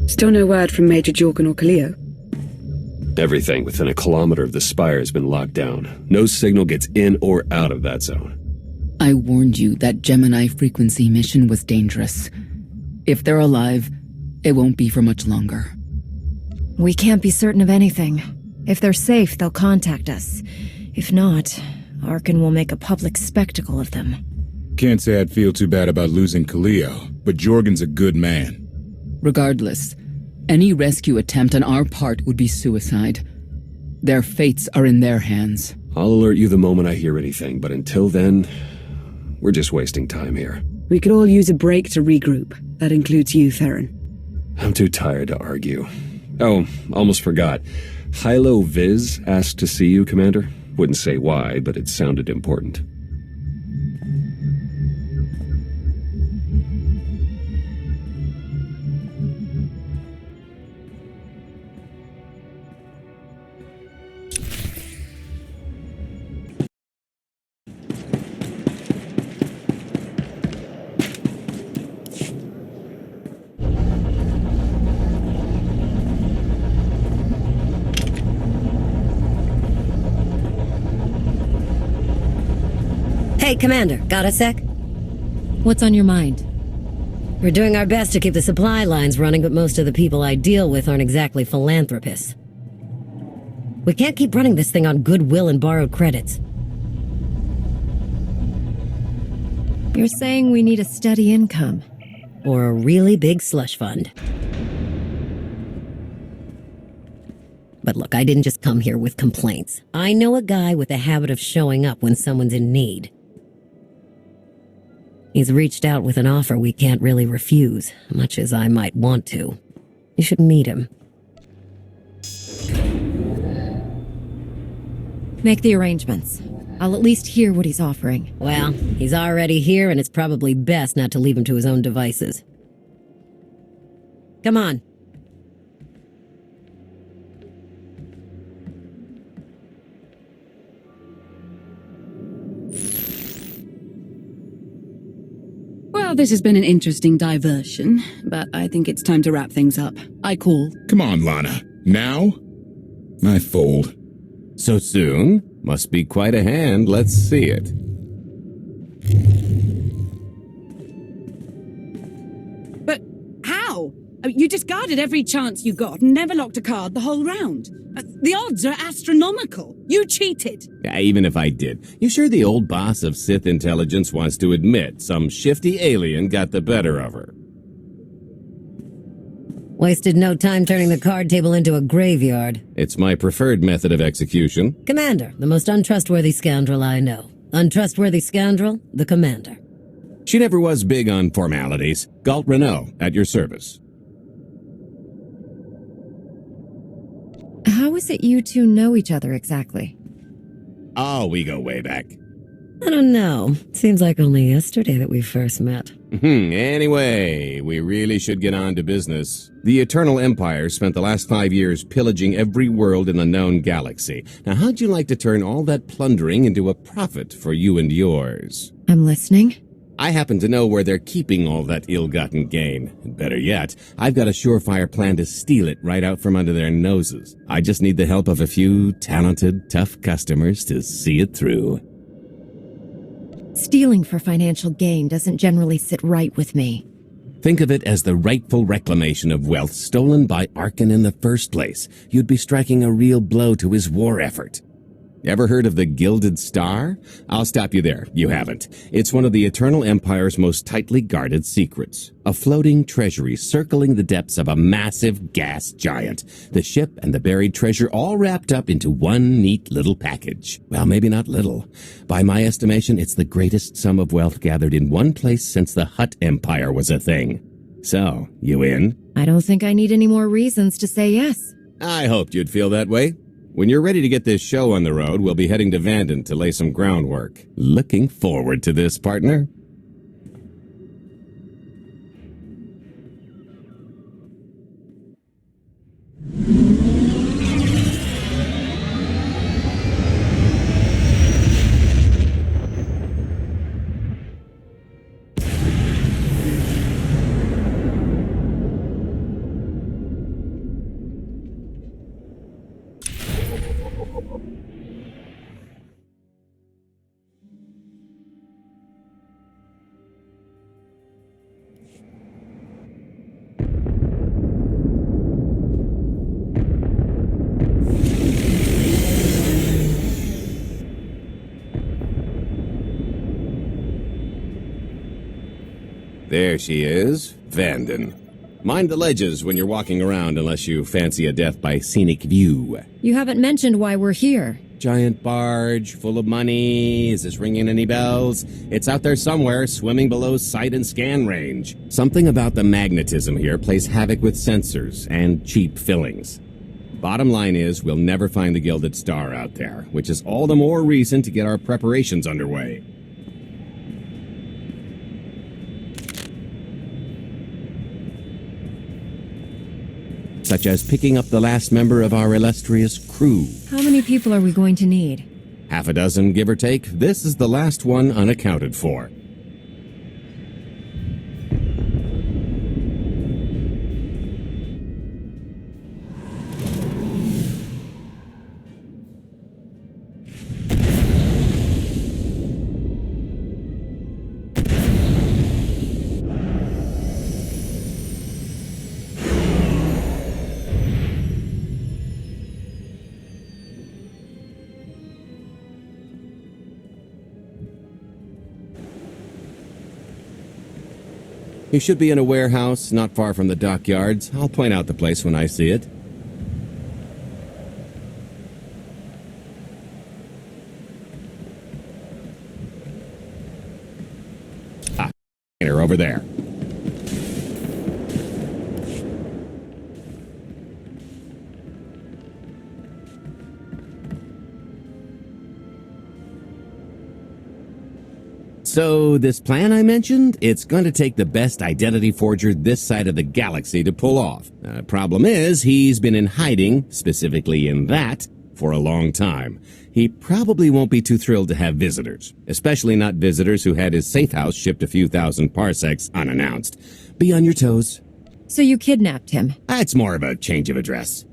Still no word from Major Jorgen or Kaleo? Everything within a kilometer of the spire has been locked down. No signal gets in or out of that zone. I warned you that Gemini frequency mission was dangerous. If they're alive, it won't be for much longer. We can't be certain of anything. If they're safe, they'll contact us. If not, Arkin will make a public spectacle of them. Can't say I'd feel too bad about losing Kaleo, but Jorgen's a good man. Regardless, any rescue attempt on our part would be suicide. Their fates are in their hands. I'll alert you the moment I hear anything, but until then, we're just wasting time here. We could all use a break to regroup. That includes you, Theron. I'm too tired to argue. Oh, almost forgot. Hylo Viz asked to see you, Commander. Wouldn't say why, but it sounded important. Hey, Commander, got a sec? What's on your mind? We're doing our best to keep the supply lines running, but most of the people I deal with aren't exactly philanthropists. We can't keep running this thing on goodwill and borrowed credits. You're saying we need a steady income. Or a really big slush fund. But look, I didn't just come here with complaints. I know a guy with a habit of showing up when someone's in need. He's reached out with an offer we can't really refuse, much as I might want to. You should meet him. Make the arrangements. I'll at least hear what he's offering. Well, he's already here, and it's probably best not to leave him to his own devices. Come on. Well, this has been an interesting diversion, but I think it's time to wrap things up. I call. Come on, Lana. Now? I fold. So soon? Must be quite a hand. Let's see it. But how? You discarded every chance you got and never locked a card the whole round. The odds are astronomical. You cheated. Even if I did, you sure the old boss of Sith intelligence wants to admit some shifty alien got the better of her? Wasted no time turning the card table into a graveyard. It's my preferred method of execution. Commander, the most untrustworthy scoundrel I know. Untrustworthy scoundrel, the Commander. She never was big on formalities. Galt Renault, at your service. How is it you two know each other exactly? Oh, we go way back. I don't know. Seems like only yesterday that we first met. Anyway, we really should get on to business. The Eternal Empire spent the last 5 years pillaging every world in the known galaxy. Now, how'd you like to turn all that plundering into a profit for you and yours? I'm listening. I happen to know where they're keeping all that ill-gotten gain. And better yet, I've got a surefire plan to steal it right out from under their noses. I just need the help of a few talented, tough customers to see it through. Stealing for financial gain doesn't generally sit right with me. Think of it as the rightful reclamation of wealth stolen by Arkin in the first place. You'd be striking a real blow to his war effort. Ever heard of the Gilded Star? I'll stop you there. You haven't. It's one of the Eternal Empire's most tightly guarded secrets. A floating treasury circling the depths of a massive gas giant. The ship and the buried treasure all wrapped up into one neat little package. Well, maybe not little. By my estimation, it's the greatest sum of wealth gathered in one place since the Hutt Empire was a thing. So, you in? I don't think I need any more reasons to say yes. I hoped you'd feel that way. When you're ready to get this show on the road, we'll be heading to Vanden to lay some groundwork. Looking forward to this, partner. There she is, Vanden. Mind the ledges when you're walking around unless you fancy a death by scenic view. You haven't mentioned why we're here. Giant barge, full of money. Is this ringing any bells? It's out there somewhere, swimming below sight and scan range. Something about the magnetism here plays havoc with sensors and cheap fillings. Bottom line is, we'll never find the Gilded Star out there, which is all the more reason to get our preparations underway. Such as picking up the last member of our illustrious crew. How many people are we going to need? Half a dozen, give or take. This is the last one unaccounted for. You should be in a warehouse not far from the dockyards. I'll point out the place when I see it. Ah, over there. So, this plan I mentioned, it's going to take the best identity forger this side of the galaxy to pull off. Problem is, he's been in hiding, specifically in that, for a long time. He probably won't be too thrilled to have visitors, especially not visitors who had his safe house shipped a few thousand parsecs unannounced. Be on your toes. So you kidnapped him? It's more of a change of address.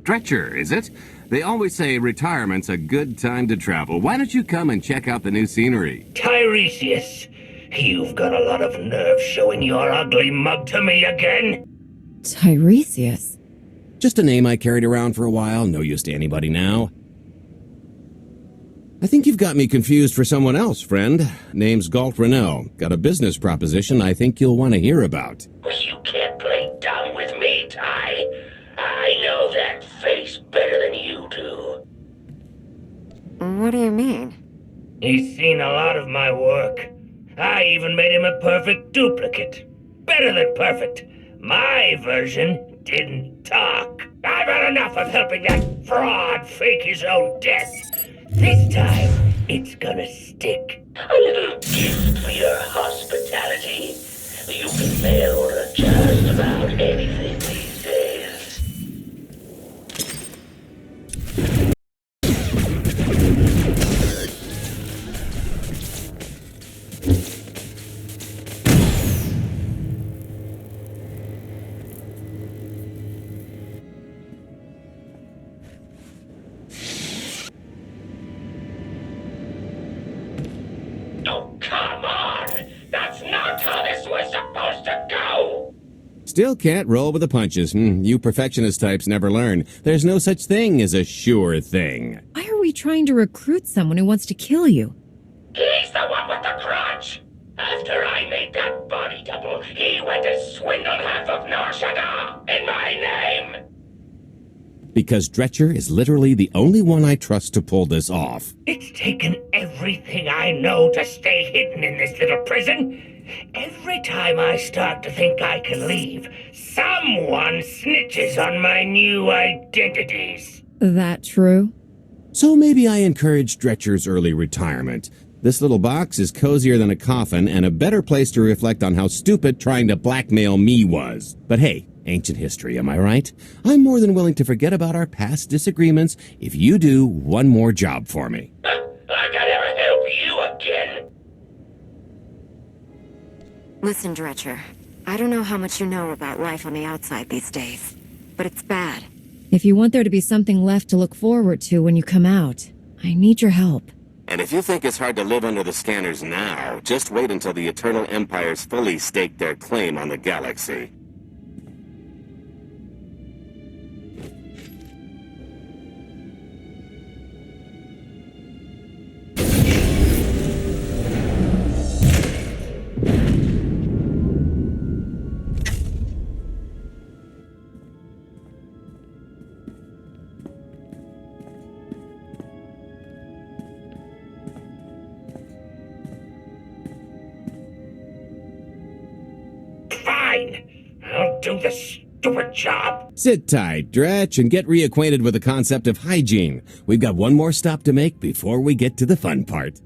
Stretcher, is it? They always say retirement's a good time to travel. Why don't you come and check out the new scenery? Tiresias, you've got a lot of nerve showing your ugly mug to me again. Tiresias? Just a name I carried around for a while, no use to anybody now. I think you've got me confused for someone else, friend. Name's Galt Renault. Got a business proposition I think you'll want to hear about. You can't play dumb with me, Ty. I know that face better than you do. What do you mean? He's seen a lot of my work. I even made him a perfect duplicate. Better than perfect. My version didn't talk. I've had enough of helping that fraud fake his own death. This time, it's gonna stick. A little gift for your hospitality. You can mail order just about anything these days. Oh, come on! That's not how this was supposed to go! Still can't roll with the punches. You perfectionist types never learn. There's no such thing as a sure thing. Why are we trying to recruit someone who wants to kill you? He's the one with the crutch! After I made that body double, he went to swindle half of Nar Shaddaa in my name! Because Dretcher is literally the only one I trust to pull this off. It's taken everything I know to stay hidden in this little prison. Every time I start to think I can leave, someone snitches on my new identities. That true? So maybe I encourage Dretcher's early retirement. This little box is cozier than a coffin and a better place to reflect on how stupid trying to blackmail me was. But hey, ancient history, am I right? I'm more than willing to forget about our past disagreements if you do one more job for me. I can never help you again. Listen, Dretcher. I don't know how much you know about life on the outside these days, but it's bad. If you want there to be something left to look forward to when you come out, I need your help. And if you think it's hard to live under the scanners now, just wait until the Eternal Empires fully stake their claim on the galaxy. Fine. I'll do the stupid job. Sit tight, Dretch, and get reacquainted with the concept of hygiene. We've got one more stop to make before we get to the fun part.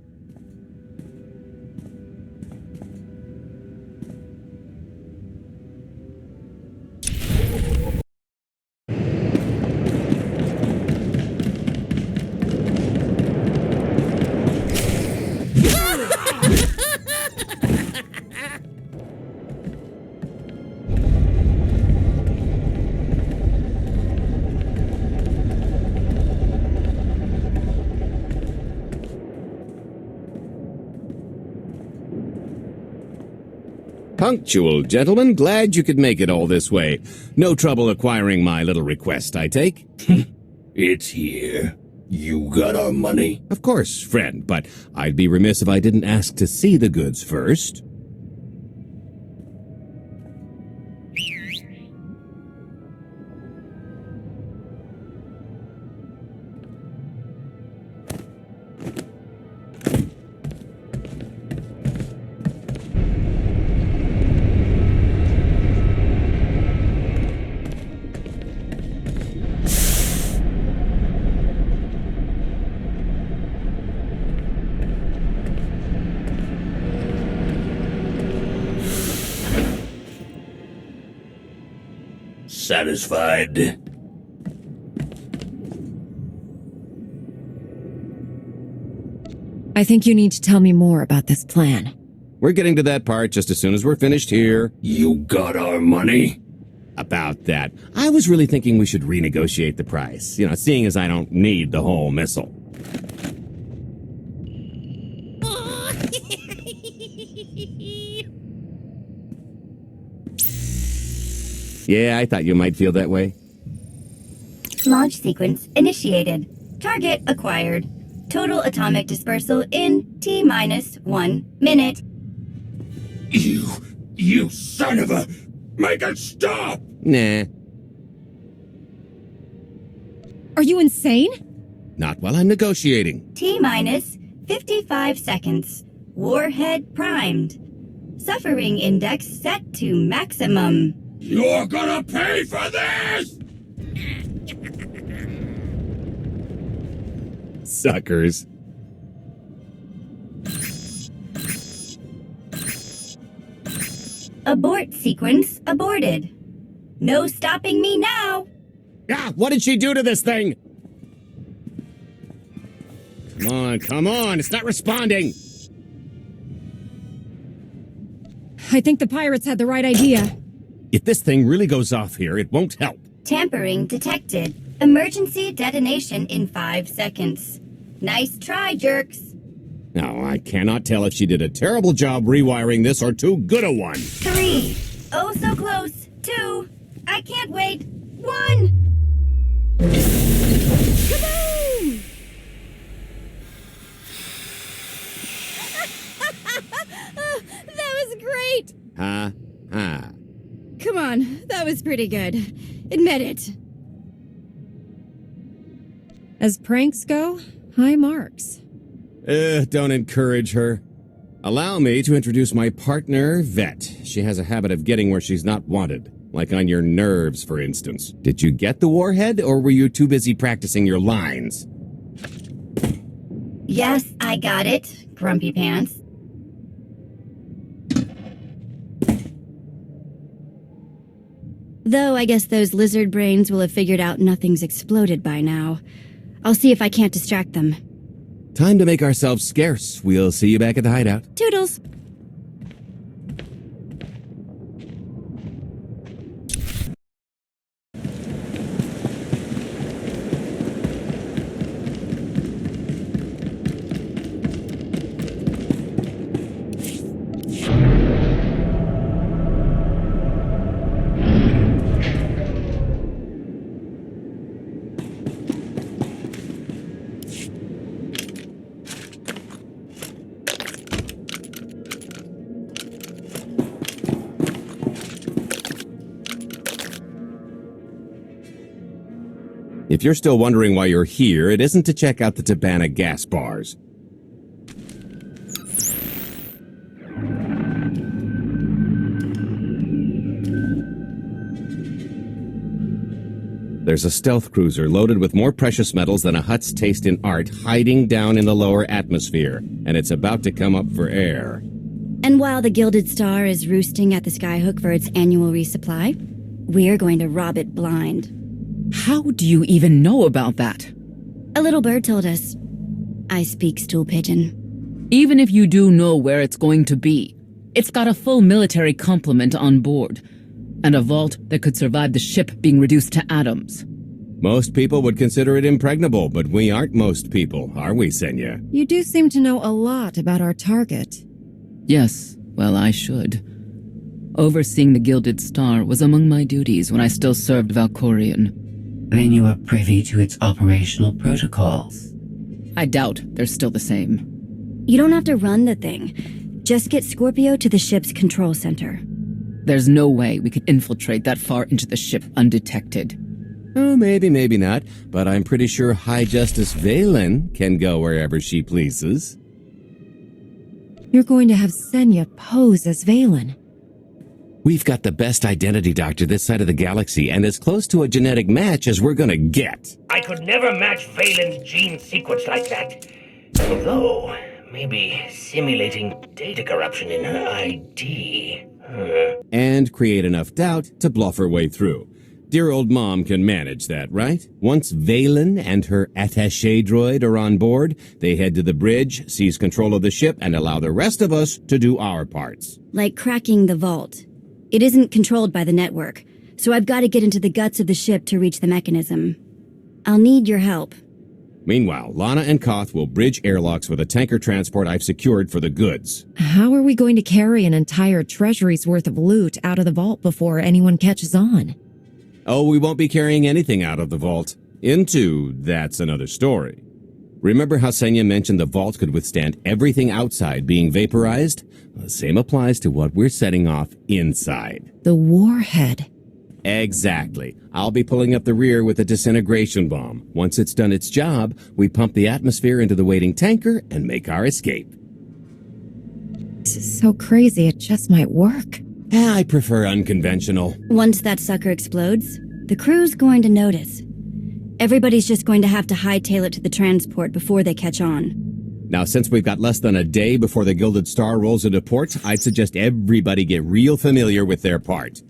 Punctual, gentlemen. Glad you could make it all this way. No trouble acquiring my little request, I take? It's here. You got our money? Of course, friend, but I'd be remiss if I didn't ask to see the goods first. Satisfied? I think you need to tell me more about this plan. We're getting to that part just as soon as we're finished here. You got our money? About that, I was really thinking we should renegotiate the price. You know, seeing as I don't need the whole missile. Yeah, I thought you might feel that way. Launch sequence initiated. Target acquired. Total atomic dispersal in T-minus 1 minute. You son of a... Make it stop! Nah. Are you insane? Not while I'm negotiating. T-minus 55 seconds. Warhead primed. Suffering index set to maximum. You're gonna pay for this! Suckers. Abort sequence aborted. No stopping me now. Ah, what did she do to this thing? Come on, it's not responding. I think the pirates had the right idea. If this thing really goes off here, it won't help. Tampering detected. Emergency detonation in 5 seconds. Nice try, jerks. Now, I cannot tell if she did a terrible job rewiring this or too good a one. 3. Oh, so close. 2. I can't wait. 1. Kaboom! That was great! Ha. Come on, that was pretty good. Admit it. As pranks go, high marks. Don't encourage her. Allow me to introduce my partner, Vet. She has a habit of getting where she's not wanted. Like on your nerves, for instance. Did you get the warhead, or were you too busy practicing your lines? Yes, I got it, Grumpy Pants. Though I guess those lizard brains will have figured out nothing's exploded by now. I'll see if I can't distract them. Time to make ourselves scarce. We'll see you back at the hideout. Toodles! If you're still wondering why you're here, it isn't to check out the Tabana gas bars. There's a stealth cruiser loaded with more precious metals than a hut's taste in art hiding down in the lower atmosphere, and it's about to come up for air. And while the Gilded Star is roosting at the Skyhook for its annual resupply, we're going to rob it blind. How do you even know about that? A little bird told us. I speak stool pigeon. Even if you do know where it's going to be, it's got a full military complement on board, and a vault that could survive the ship being reduced to atoms. Most people would consider it impregnable, but we aren't most people, are we, Senya? You do seem to know a lot about our target. Yes, well, I should. Overseeing the Gilded Star was among my duties when I still served Valkorion. Then you are privy to its operational protocols. I doubt they're still the same. You don't have to run the thing. Just get Scorpio to the ship's control center. There's no way we could infiltrate that far into the ship undetected. Oh, maybe, maybe not, but I'm pretty sure High Justice Valen can go wherever she pleases. You're going to have Senya pose as Valen. We've got the best identity doctor this side of the galaxy, and as close to a genetic match as we're gonna get. I could never match Valen's gene sequence like that. Although, maybe simulating data corruption in her ID. And create enough doubt to bluff her way through. Dear old mom can manage that, right? Once Valen and her attaché droid are on board, they head to the bridge, seize control of the ship, and allow the rest of us to do our parts. Like cracking the vault. It isn't controlled by the network, so I've got to get into the guts of the ship to reach the mechanism. I'll need your help. Meanwhile, Lana and Koth will bridge airlocks with a tanker transport I've secured for the goods. How are we going to carry an entire treasury's worth of loot out of the vault before anyone catches on? Oh, we won't be carrying anything out of the vault. That's another story. Remember how Senya mentioned the vault could withstand everything outside being vaporized? The same applies to what we're setting off inside. The warhead. Exactly. I'll be pulling up the rear with a disintegration bomb. Once it's done its job, we pump the atmosphere into the waiting tanker and make our escape. This is so crazy, it just might work. I prefer unconventional. Once that sucker explodes, the crew's going to notice. Everybody's just going to have to hightail it to the transport before they catch on. Now, since we've got less than a day before the Gilded Star rolls into port, I'd suggest everybody get real familiar with their part.